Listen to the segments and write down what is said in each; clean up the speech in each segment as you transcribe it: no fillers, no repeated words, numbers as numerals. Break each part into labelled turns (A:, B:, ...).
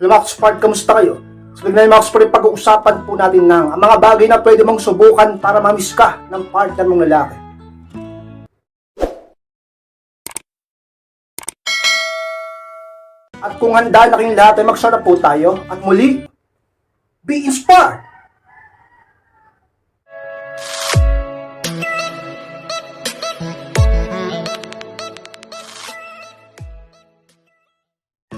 A: Hello mga Spart, kamusta kayo? So bigla mga Spart, pag-uusapan po natin ng mga bagay na pwede mong subukan para mamiss ka ng partner mong lalaki. At kung handa na kayong lahat ay magsarap po tayo at muli, be inspired!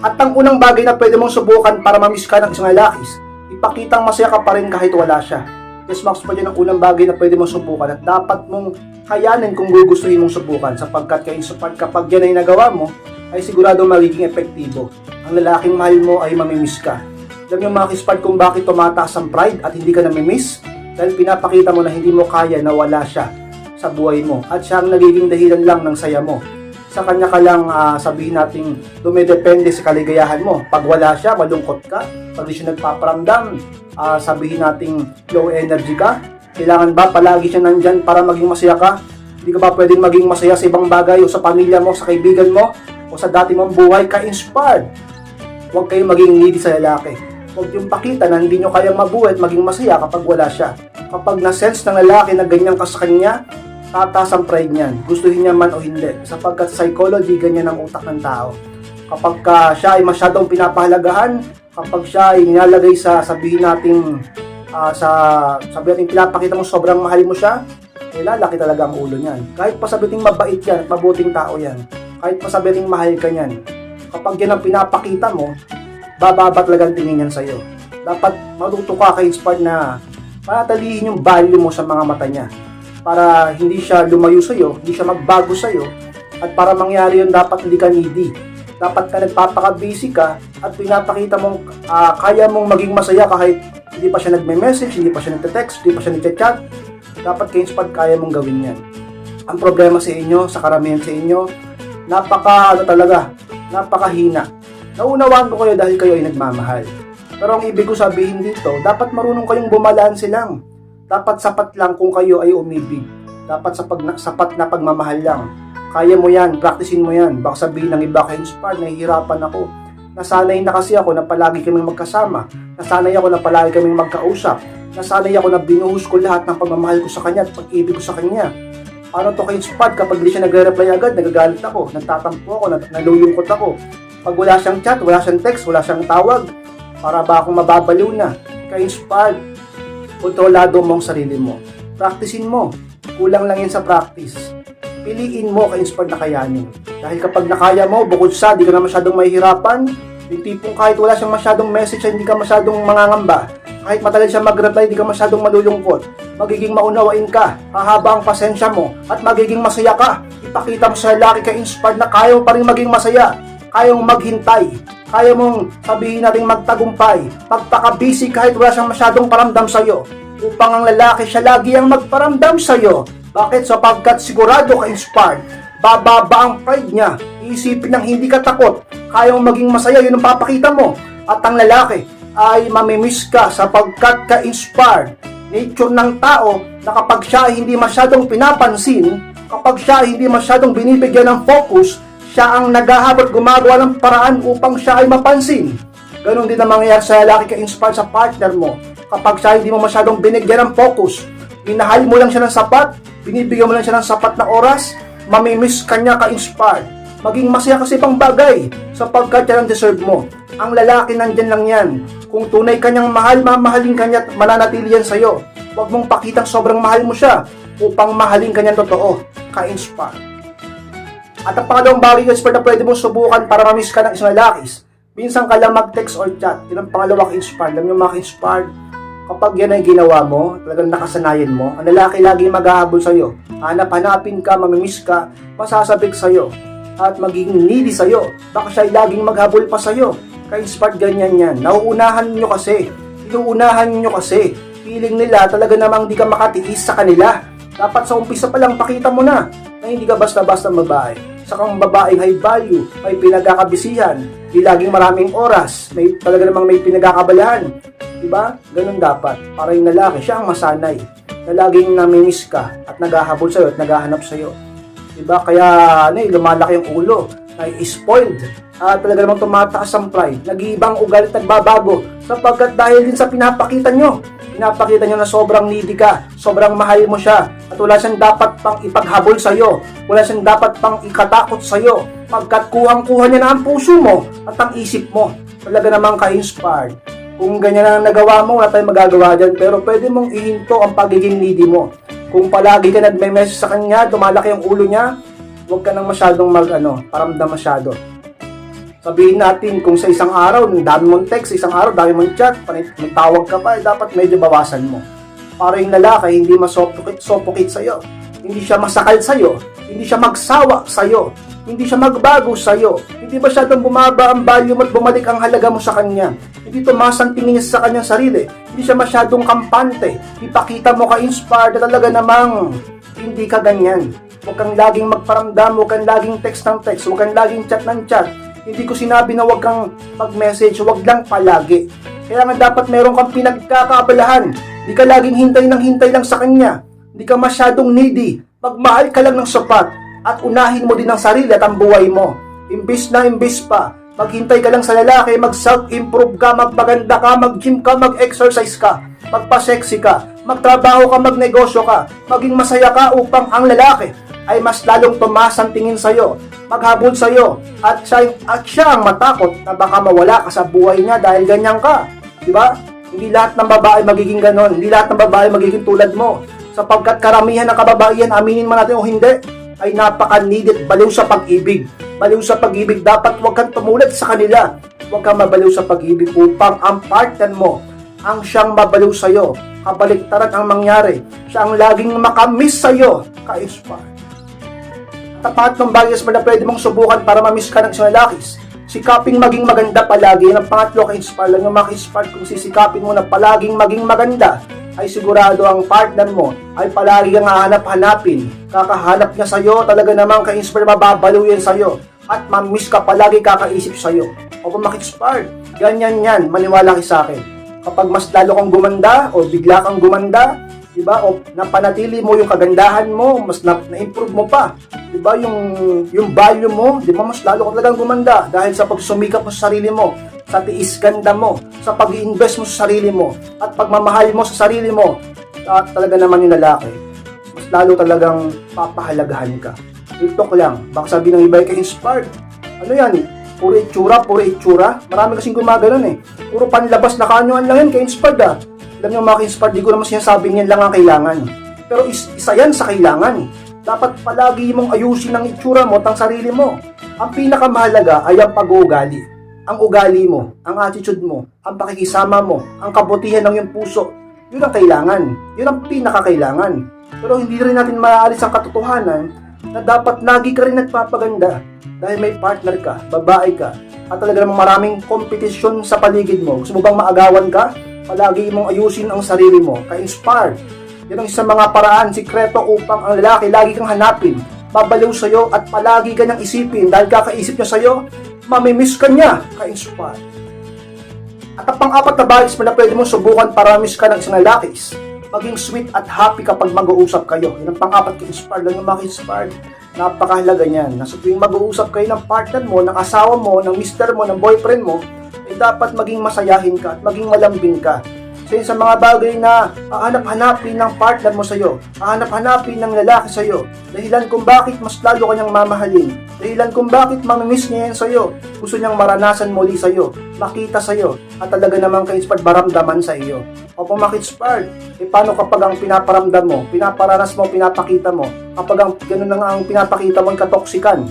A: At ang unang bagay na pwede mong subukan para mamiss ka ng isang lalaki, ipakitang masaya ka pa rin kahit wala siya. Yes, Max, pa yun ang unang bagay na pwede mong subukan at dapat mong kayanin kung gugustuhin mong subukan sapagkat kapag yan ay nagawa mo, ay sigurado magiging epektibo. Ang lalaking mahal mo ay mamimiss ka. Alam niyo mga kispad kung bakit tumataas ang pride at hindi ka namimiss? Dahil pinapakita mo na hindi mo kaya na wala siya sa buhay mo at siya ang nagiging dahilan lang ng saya mo. Sa kanya ka lang sabihin natin dumidepende sa kaligayahan mo. Pag wala siya, malungkot ka. Pag di siya nagpaparamdam, sabihin natin low energy ka. Kailangan ba palagi siya nandyan para maging masaya ka? Hindi ka ba pwedeng maging masaya sa ibang bagay o sa pamilya mo, sa kaibigan mo, o sa dati mong buhay ka-inspired? Huwag kayong maging needy sa lalaki. Huwag yung pakita na hindi nyo kayang mabuhay at maging masaya kapag wala siya. Kapag na-sense ng lalaki na ganyan ka sa kanya, tataas ang pride niyan, gustuhin niya man o hindi, sapagkat sa psychology, ganyan ang utak ng tao. Kapag siya ay masyadong pinapahalagahan, kapag siya ay nilalagay sa sabihin natin pinapakita mo sobrang mahal mo siya, lalaki talaga ang ulo niyan. Kahit pasabihin mabait yan at mabuting tao yan, kahit pasabihin mahal ka niyan, kapag yan ang pinapakita mo, bababa talaga ang tingin niyan sa'yo. Dapat matuto ka kay Inspired na panatilihin yung value mo sa mga mata niya, para hindi siya lumayo sa'yo, hindi siya magbago sa'yo, at para mangyari yun, dapat hindi ka needy. Dapat ka nagpapaka-busy ka, at pinapakita mong kaya mong maging masaya kahit hindi pa siya nagme-message, hindi pa siya nagte-text, hindi pa siya nagte-chat. Dapat kayo Inspired, kaya mong gawin yan. Ang problema sa inyo, sa karamihan sa inyo, napakahina. Naunawaan ko kayo dahil kayo ay nagmamahal. Pero ang ibig ko sabihin dito, dapat marunong kayong bumalanse lang. Dapat sapat lang kung kayo ay umibig. Dapat sapat na pagmamahal lang. Kaya mo yan, practicein mo yan. Baka sabihin ng iba kay Inspired, nahihirapan ako. Nasanay na kasi ako na palagi kaming magkasama. Nasanay ako na palagi kaming magkausap. Nasanay ako na binuhos ko lahat ng pagmamahal ko sa kanya at pag-ibig ko sa kanya. Paano to kay Inspired kapag di siya nagre-reply agad, nagagalit ako, nagtatampo ako, nalulungkot ako. Pag wala siyang chat, wala siyang text, wala siyang tawag, para ba akong mababaliw na? Kay Inspired, kontrolado mo ang sarili mo. Practicein mo. Kulang lang yan sa practice. Piliin mo ka-inspired na kayanin. Dahil kapag nakaya mo, bukod sa di ka na masyadong mahihirapan, yung tipong kahit wala siyang masyadong message, hindi ka masyadong mangangamba. Kahit matagal siya mag-reply, di ka masyadong malulungkot. Magiging maunawain ka, hahaba ang pasensya mo, at magiging masaya ka. Ipakita mo sa lalaki ka-inspired na kaya mo pa rin maging masaya. Kaya mong maghintay. Kaya mong sabihin natin magtagumpay, magpaka-busy kahit wala siyang masyadong paramdam sa'yo, upang ang lalaki siya lagi ang magparamdam sa'yo. Bakit? Sapagkat sigurado ka-inspired, bababa ang pride niya, iisipin ng hindi ka takot, kaya mong maging masaya, yun ang papakita mo. At ang lalaki ay mamimiss ka sapagkat ka-inspired. Nature ng tao na kapag siya ay hindi masyadong pinapansin, kapag siya ay hindi masyadong binibigyan ng focus, siya ang naghahabot gumagawa ng paraan upang siya ay mapansin. Ganon din ang mangyayari sa lalaki ka-inspired sa partner mo. Kapag siya hindi mo masyadong binigyan ng focus, minahal mo lang siya ng sapat, binibigyan mo lang siya ng sapat na oras, mamimiss kanya ka-inspired. Maging masaya kasi pang bagay sapagkat yan ang deserve mo. Ang lalaki nandyan lang yan. Kung tunay kanyang mahal, mamahalin kanya at mananatili yan sa'yo. Huwag mong pakitang sobrang mahal mo siya upang mahalin kanya totoo. Ka-inspired. At ang pangalawang bagay na pwede mong subukan para mamiss ka ng isang lalaki, minsan ka lang mag-text or chat. Yun ang pangalawa ka-inspired. Alam nyo mga ka-inspired, kapag yan ay ginawa mo, talagang nakasanayan mo, ang lalaki lagi maghahabol sa'yo. Hanap-hanapin ka, mamimiss ka, masasabik sa'yo, at magiging needy sa'yo. Baka siya ay laging maghabol pa sa'yo. Ka-inspired ganyan yan. Nauunahan nyo kasi. Inuunahan nyo kasi. Feeling nila talaga namang di ka makatiis sa kanila. Dapat sa umpisa pa lang pakita mo na hindi ka basta-basta babae. Sa kang babaeng high value, may pinagkakabisihan, di laging maraming oras, may talaga namang may pinagkakabalahan. Diba? Ganun dapat. Para yung lalaki, siya ang masanay. Na laging namimiss ka at naghahabol sa'yo at naghahanap sa'yo. Diba? Kaya lumalaki yung ulo. spoiled, at talaga namang tumataas ang pride, nag-iibang ugali at nagbabago, sapagkat dahil din sa pinapakita nyo na sobrang needy ka, sobrang mahal mo siya, at wala siyang dapat pang ipaghabol sa'yo, wala siyang dapat pang ikatakot sa'yo, pagkat kuhang-kuha niya na ang puso mo at ang isip mo. Talaga namang ka-inspired. Kung ganyan ang nagawa mo, wala tayong magagawa dyan, pero pwede mong ihinto ang pagiging needy mo. Kung palagi ka nagme-message sa kanya, dumalaki ang ulo niya, huwag ka nang masyadong paramdam masyado. Sabihin natin, kung sa isang araw, dami mong text, isang araw, dami mong chat, may tawag ka pa, dapat medyo bawasan mo. Para yung lalaki, hindi masopokit sa'yo, hindi siya masakal sa'yo, hindi siya magsawa sa'yo, hindi siya magbago sa'yo, hindi masyadong bumaba ang value mo at bumalik ang halaga mo sa kanya, hindi tumaas ang tingin niya sa kanyang sarili, hindi siya masyadong kampante, ipakita mo ka-inspired na talaga namang hindi ka ganyan. Huwag kang laging magparamdam, huwag kang laging text ng text, huwag kang laging chat ng chat. Hindi ko sinabi na huwag kang mag-message, huwag lang palagi. Kaya nga dapat meron kang pinagkakaabalahan. Hindi ka laging hintay lang sa kanya. Hindi ka masyadong needy. Magmahal ka lang ng sapat at unahin mo din ang sarili at ang buhay mo. Imbis pa, maghintay ka lang sa lalaki, mag-self-improve ka, magpaganda ka, mag-gym ka, mag-exercise ka, magpa-sexy ka, magtrabaho ka, magnegosyo ka, maging masaya ka upang ang lalaki ay mas lalong tumaas ang tingin sa'yo, maghabol sa'yo, at siya ang matakot na baka mawala ka sa buhay niya dahil ganyan ka. Diba? Hindi lahat ng babae magiging ganon, hindi lahat ng babae magiging tulad mo, sapagkat karamihan ng kababaihan, aminin man natin o hindi, ay napaka-needed, baliw sa pag-ibig. Baliw sa pag-ibig, dapat huwag kang tumulad sa kanila, huwag kang mabaliw sa pag-ibig upang ang partner mo ang siyang mabaliw sa'yo. Kabaliktaran ang mangyari, siya ang laging makamiss sa'yo, ka-inspire. Tapat ng bagay na pwede mong subukan para mamiss ka ng isang lalakis. Sikaping maging maganda palagi. Yan ang pangatlo, ka-inspire lang yung maka-inspire. Kung sisikapin mo na palaging maging maganda, ay sigurado ang partner mo ay palagi kang hahanap-hanapin. Kakahanap niya sa'yo, talaga namang ka-inspire, mababaliw yan sa'yo. At mamiss ka palagi, kakaisip sa'yo. O kung maka-inspire, ganyan yan, maniwala kayo sa akin. Kapag mas lalo kang gumanda o bigla kang gumanda, diba? O napanatili mo yung kagandahan mo, mas na-improve mo pa. Diba? Yung value mo, diba? Mas lalo ka talagang gumanda dahil sa pagsumikap mo sa sarili mo, sa tiis ganda mo, sa pag-i-invest mo sa sarili mo, at pagmamahal mo sa sarili mo, at talaga naman yung lalaki, mas lalo talagang papahalagahan ka. TikTok lang, baka sabi ng iba ay ka-inspired. Ano yan? Puro itsura. Marami kasing gumaganon eh. Puro panlabas na kanyuan lang yan, ka-inspired ah. Alam nyo mga ka-inspired, di ko naman sinasabing yan lang ang kailangan. Pero isa yan sa kailangan. Dapat palagi mong ayusin ang itsura mo at ang sarili mo. Ang pinakamahalaga ay ang pag-uugali. Ang ugali mo, ang attitude mo, ang pakikisama mo, ang kabutihan ng iyong puso. Yun ang kailangan. Yun ang pinakakailangan. Pero hindi rin natin maaalis ang katotohanan na dapat lagi ka rin nagpapaganda dahil may partner ka, babae ka, at talaga namang maraming kompetisyon sa paligid mo. Gusto mo bang maagawan ka? Palagi mong ayusin ang sarili mo, ka-inspired. Yan ang isang mga paraan, sikreto upang ang lalaki lagi kang hanapin, babaliw sa'yo at palagi ka niyang isipin dahil kakaisip niya sa'yo, mamimiss ka niya, ka-inspired. At ang pang-apat na bagay na pwede mong subukan para miss ka ng isang lalaki, maging sweet at happy kapag mag-uusap kayo. Yan ang pang-apat, ka-inspired lang yung maka-inspired. Napakahalaga niyan. Na sa tuwing mag-uusap kayo ng partner mo, ng asawa mo, ng mister mo, ng boyfriend mo, ay dapat maging masayahin ka at maging malambing ka. Sa mga bagay na hahanap-hanapin ng partner mo sa'yo, hahanap-hanapin ng lalaki sa'yo, dahilan kung bakit mas lalo kanyang mamahalin, dahilan kung bakit mamimiss niya yan sa'yo, gusto niyang maranasan muli sa'yo, makita sa'yo, at talaga namang ka-inspired maramdaman sa iyo. O kung maka-inspired, paano kapag ang pinaparamdam mo, pinaparanas mo, pinapakita mo, kapag ang ganun na nga ang pinapakita mo ay katoksikan,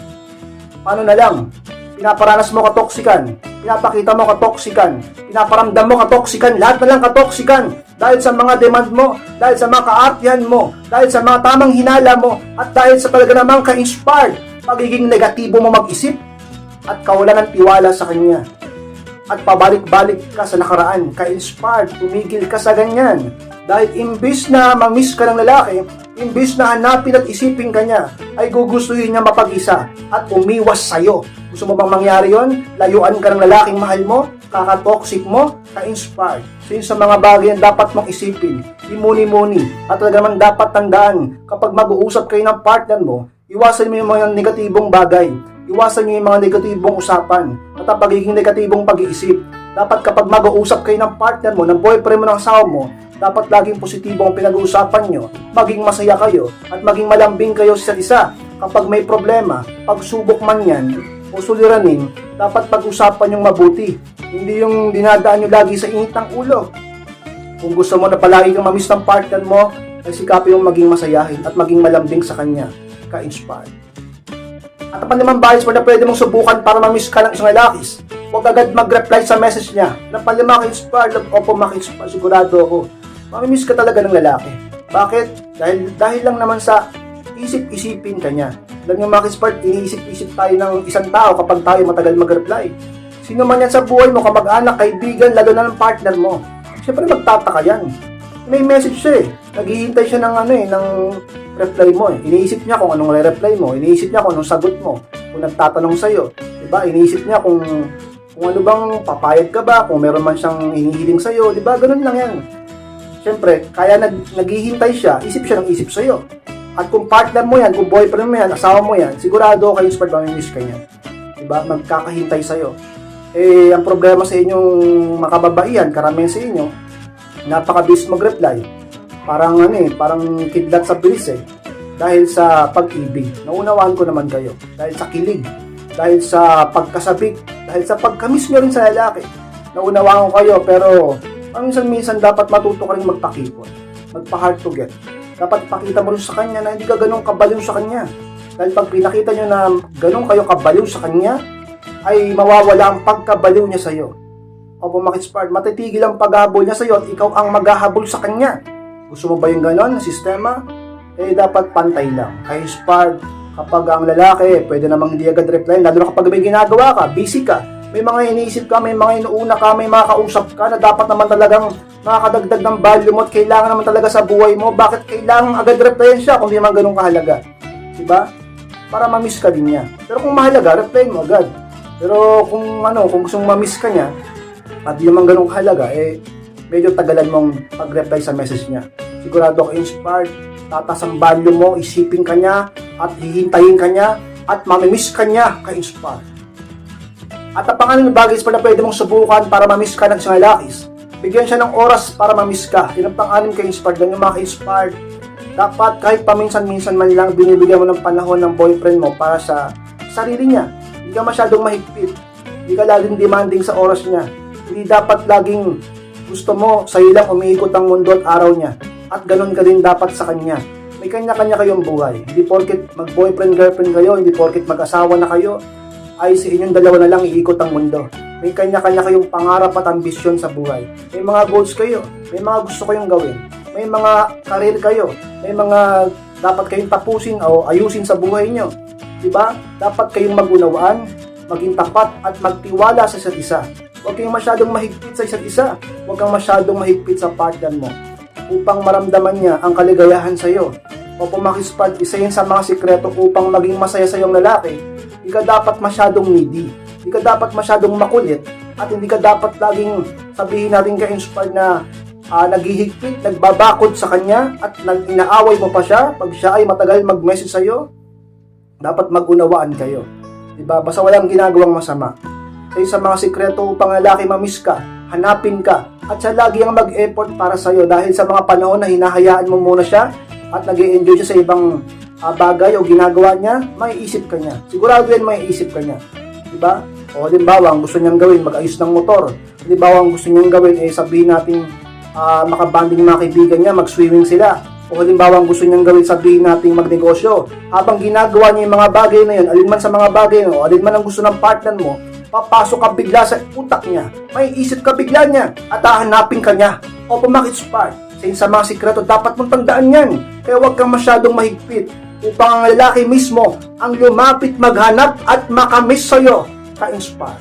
A: paano na lang? Pinaparanas mo katoksikan, pinapakita mo katoksikan, pinaparamdam mo katoksikan, lahat na lang katoksikan dahil sa mga demand mo, dahil sa mga kaartihan mo, dahil sa mga tamang hinala mo, at dahil sa talaga namang ka-inspired, pagiging negatibo mo mag-isip at kawalan ng tiwala sa kanya. At pabalik-balik ka sa nakaraan, ka-inspired, tumigil ka sa ganyan. Dahil imbis na mamiss ka ng lalaki, imbis na hanapin at isipin ka niya, ay gugustuhin niya mapag-isa at umiwas sa'yo. Gusto mo bang mangyari yon? Layuan ka ng lalaking mahal mo, kakatoxic mo, ka-inspired. So yun sa mga bagay na dapat mong isipin, imuni-muni, at talaga naman dapat tandaan, kapag mag-uusap kayo ng partner mo, iwasan mo yung mga negatibong bagay. Iwasan nyo yung mga negatibong usapan at ang pagiging negatibong pag-iisip. Dapat kapag mag-uusap kayo ng partner mo, ng boyfriend mo, ng asawa mo, dapat laging positibo ang pinag-uusapan nyo, maging masaya kayo, at maging malambing kayo sa isa't isa. Kapag may problema, pagsubok man yan, o suliranin, dapat pag-usapan yung mabuti. Hindi yung dinadaan nyo lagi sa init ng ulo. Kung gusto mo na palagi kang mamiss ng partner mo, ay sikapin mong maging masayahin at maging malambing sa kanya. Ka-inspire. At ang panlimang bias na pwede mong subukan para mamiss ka ng isang lalakis, huwag agad mag-reply sa message niya. Na panlima ka-inspire, opo maka-inspire, sigurado ako. Mamimiss ka talaga ng lalaki. Bakit? Dahil lang naman sa isip-isipin ka niya. Alam niyo maka-inspire, iniisip-isip tayo ng isang tao kapag tayo matagal mag-reply. Sino man yan sa buhay mo, kamag-anak, kaibigan, lalo na ng partner mo. Siyempre magtataka yan. May message siya eh. Naghihintay siya ng reply mo eh. Iniisip niya kung anong reply mo, iniisip niya kung anong sagot mo, kung nagtatanong sa'yo. Diba? Iniisip niya kung ano bang papayag ka ba, kung meron man siyang hinihiling sa'yo, diba? Ganun lang yan. Siyempre, kaya naghihintay siya, isip siya ng isip sa'yo. At kung partner mo yan, kung boyfriend mo yan, asawa mo yan, sigurado kayo inspired mamimiss ka niya. Diba? Magkakahintay sa'yo. Eh, ang problema sa inyong makababaihan, karamihan sa inyo, napaka-bilis mag-reply. Parang kidlat sa bilis eh. Dahil sa pag-ibig. Naunawaan ko naman kayo. Dahil sa kilig. Dahil sa pagkasabik. Dahil sa pagkamiss nyo rin sa lalaki. Naunawaan ko kayo, pero minsan dapat matuto ka rin magpakipon. Magpa-hard to get. Dapat pakita mo rin sa kanya na hindi ka ganun kabaliw sa kanya. Dahil pag pinakita nyo na ganun kayo kabaliw sa kanya, ay mawawala ang pagkabaliw niya sa'yo. Opo, Maki-Inspired, matitigil ang paghabol niya sa'yo at ikaw ang maghahabol sa kanya. Gusto mo ba yung ganon na sistema? Eh, dapat pantay lang. Kaya Inspired, kapag ang lalaki, pwede namang hindi agad reply, lalo na kapag may ginagawa ka, busy ka, may mga iniisip ka, may mga inuuna ka, may mga kausap ka na dapat naman talagang makakadagdag ng value mo at kailangan naman talaga sa buhay mo. Bakit kailangan agad replyan siya kung di naman ganun kahalaga? Diba? Para mamiss ka din niya. Pero kung mahalaga, replyan mo agad. Pero kung gusto mong mamiss ka niya, at di naman ganun kahalaga, eh, medyo tagalan mong pag-reply sa message niya. Sigurado ka inspired, tatas ang value mo, isipin ka niya, at hihintayin ka niya, at mamimiss ka niya, ka-inspired. At ang pangalan ng bagay na pwede mong subukan para mamiss ka ng isang lalakis, bigyan siya ng oras para mamiss ka. Yun ang pang-anim ka-inspired, ganyan mga ka-inspired. Dapat kahit paminsan-minsan man lang binibigyan mo ng panahon ng boyfriend mo para sa sarili niya. Hindi ka masyadong mahigpit, hindi ka laging demanding sa oras niya. Hindi dapat laging gusto mo sa ilang umiikot ang mundo at araw niya. At ganun ka din dapat sa kanya. May kanya-kanya kayong buhay. Hindi porket mag-boyfriend-girlfriend kayo, hindi porket mag-asawa na kayo, ay sa inyong dalawa na lang iikot ang mundo. May kanya-kanya kayong pangarap at ambisyon sa buhay. May mga goals kayo, may mga gusto kayong gawin, may mga karir kayo, may mga dapat kayong tapusin o ayusin sa buhay nyo. Diba? Dapat kayong mag-unawaan, maging tapat at magtiwala sa isa't isa. Huwag kayong masyadong mahigpit sa isa't isa. Huwag kang masyadong mahigpit sa partner mo upang maramdaman niya ang kaligayahan sa iyo. Opo, Maki-Inspired, isa yun sa mga sikreto upang maging masaya sa iyong lalaki. Hindi ka dapat masyadong needy. Hindi ka dapat masyadong makulit. At hindi ka dapat laging sabihin natin ka-inspired na naghihigpit, nagbabakod sa kanya at inaaway mo pa siya pag siya ay matagal mag-message sa iyo. Dapat mag-unawaan kayo. Diba? Basta walang ginagawang masama. Sa mga sikreto upang lalaki mamiss ka, hanapin ka, at siya lagi ang mag-effort para sa'yo dahil sa mga panahon na hinahayaan mo muna siya at nag-i-enjoy siya sa ibang bagay o ginagawa niya, may isip ka niya. Sigurado yan may isip ka niya. Diba? O halimbawa, ang gusto niyang gawin, mag-ayos ng motor. Halimbawa, ang gusto niyang gawin, sabihin natin makabanding mga kaibigan niya, mag-swimming sila. O halimbawa, ang gusto niyang gawin, sabihin natin magnegosyo. Habang ginagawa niya yung mga bagay na yun, alinman sa mga bagay o alinman ang gusto ng partner mo, papasok ka bigla sa utak niya. May isip ka bigla niya at hahanapin ka niya. O Maki-Inspired, sa mga sikreto, dapat mong tandaan yan. Kaya huwag kang masyadong mahigpit upang ang lalaki mismo ang lumapit, maghanap at makamiss sa'yo. Ka-inspire.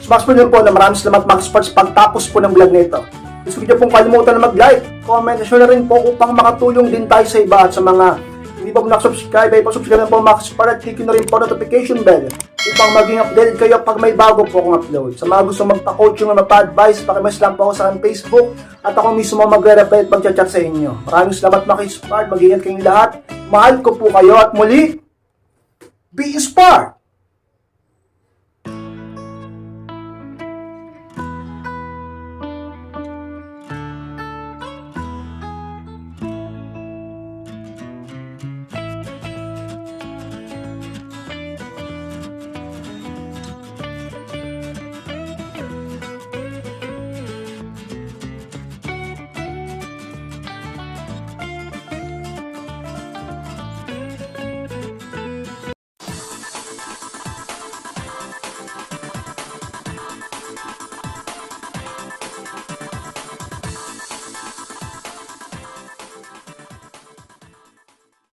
A: Smash po din po na maraming salamat Maki-Inspired sa pagtapos po ng vlog nito. Gusto ko pong kalimutan na mag-like, comment, at share na rin po upang makatulong din tayo sa iba at sa mga hindi pa po nakasubscribe, ay pa-subscribe na po Maki-Inspired at click na rin po notification bell upang maging updated kayo pag may bago po akong upload. Sa mga gusto magpa-coaching o magpa-advise, pakimas lang po ako sa Facebook at ako mismo magre-reply at mag-chat sa inyo. Maraming salamat Maki-Inspired, mag-ingat kayong lahat. Mahal ko po kayo at muli, Be smart!